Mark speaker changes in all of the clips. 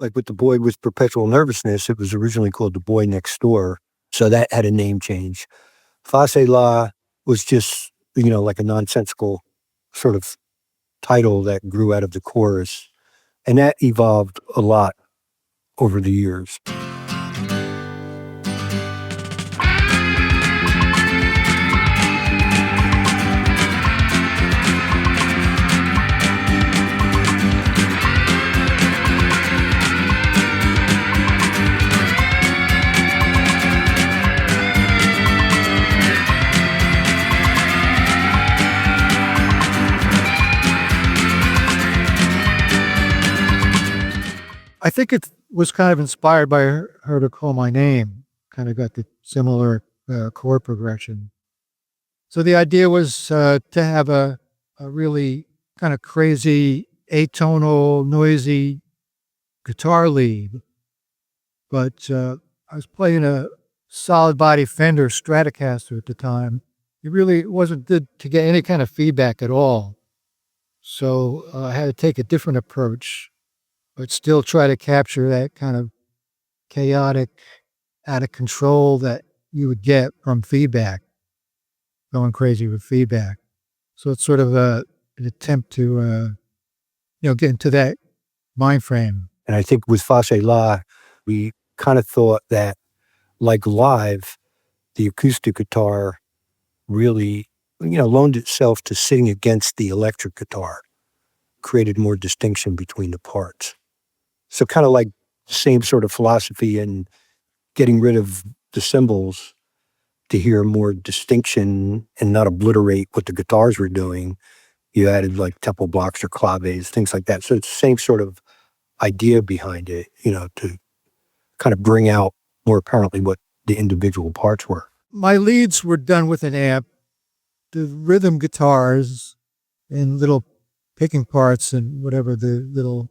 Speaker 1: Like with the boy with perpetual nervousness, it was originally called The Boy Next Door. So that had a name change. Face La was just, like a nonsensical sort of title that grew out of the chorus. And that evolved a lot over the years.
Speaker 2: I think it was kind of inspired by her to call my name. Kind of got the similar chord progression. So the idea was to have a really kind of crazy, atonal, noisy guitar lead. But I was playing a solid body Fender Stratocaster at the time. It really wasn't good to get any kind of feedback at all. So I had to take a different approach, but still try to capture that kind of chaotic, out of control that you would get from feedback, going crazy with feedback. So it's sort of an attempt to, get into that mind frame.
Speaker 1: And I think with Face La, we kind of thought that, like live, the acoustic guitar really, loaned itself to sitting against the electric guitar, created more distinction between the parts. So kind of like the same sort of philosophy in getting rid of the cymbals to hear more distinction and not obliterate what the guitars were doing. You added like tempo blocks or claves, things like that. So it's the same sort of idea behind it, to kind of bring out more apparently what the individual parts were.
Speaker 2: My leads were done with an amp. The rhythm guitars and little picking parts and whatever the little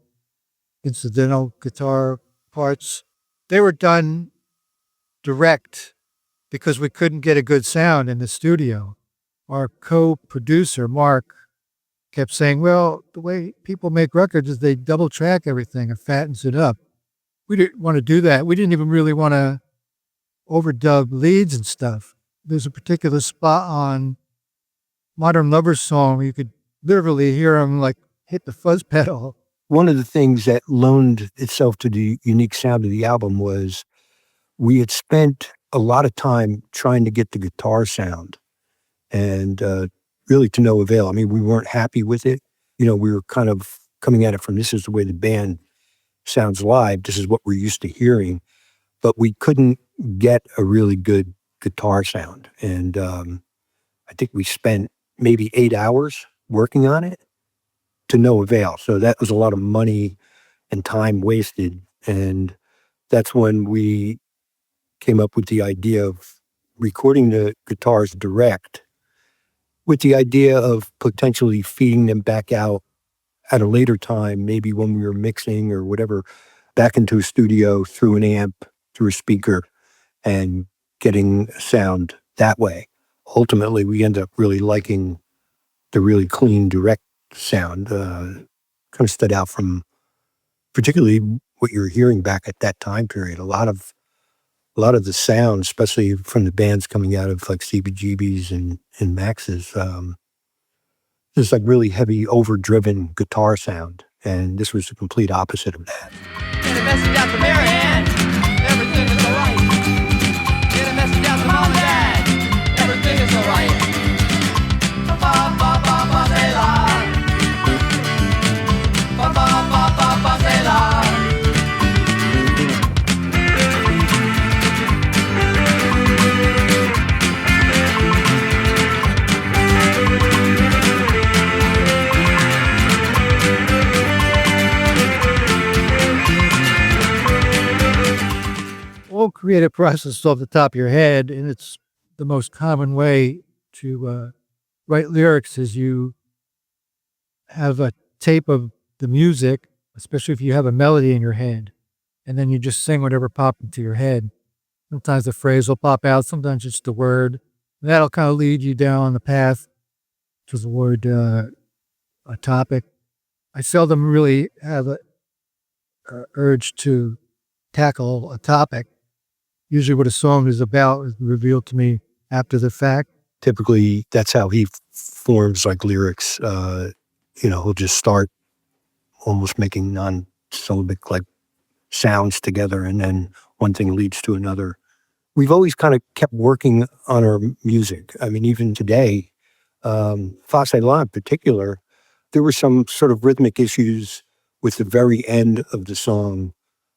Speaker 2: incidental guitar parts, they were done direct because we couldn't get a good sound in the studio. Our co-producer, Mark, kept saying, well, the way people make records is they double track everything and fattens it up. We didn't want to do that. We didn't even really want to overdub leads and stuff. There's a particular spot on Modern Lover's song where you could literally hear him like hit the fuzz pedal.
Speaker 1: One of the things that loaned itself to the unique sound of the album was we had spent a lot of time trying to get the guitar sound and really to no avail. I mean, we weren't happy with it. We were kind of coming at it from this is the way the band sounds live. This is what we're used to hearing. But we couldn't get a really good guitar sound. And I think we spent maybe 8 hours working on it to no avail. So that was a lot of money and time wasted. And that's when we came up with the idea of recording the guitars direct with the idea of potentially feeding them back out at a later time, maybe when we were mixing or whatever, back into a studio through an amp, through a speaker, and getting sound that way. Ultimately, we ended up really liking the really clean, direct sound. Kind of stood out from particularly what you were hearing back at that time period. A lot of the sound, especially from the bands coming out of like CBGBs and Max's, there's like really heavy, overdriven guitar sound. And this was the complete opposite of that.
Speaker 3: Get a message out to Mary Ann, everything is alright. Get a message out to Mom and Dad, everything is alright. Ba ba ba ba say la. Ba ba ba ba ba say la.
Speaker 2: All creative process off the top of your head, and it's the most common way to write lyrics is you have a tape of the music, especially if you have a melody in your head, and then you just sing whatever popped into your head. Sometimes the phrase will pop out, sometimes it's the word. And that'll kind of lead you down the path to the word, a topic. I seldom really have urge to tackle a topic. Usually what a song is about is revealed to me after the fact.
Speaker 1: Typically, that's how he forms like lyrics. He'll just start almost making non-syllabic like sounds together, and then one thing leads to another. We've always kind of kept working on our music. I mean, even today, Face La in particular, there were some sort of rhythmic issues with the very end of the song,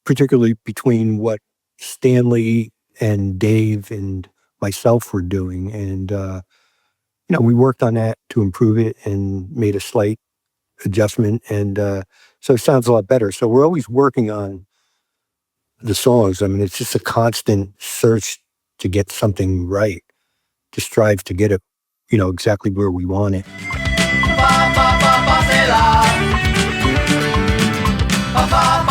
Speaker 1: particularly between what Stanley and Dave and myself were doing. And, we worked on that to improve it and made a slight adjustment. And so it sounds a lot better. So we're always working on the songs. I mean, it's just a constant search to get something right, to strive to get it, exactly where we want it.
Speaker 3: Ba ba ba ba, c'est là. Ba ba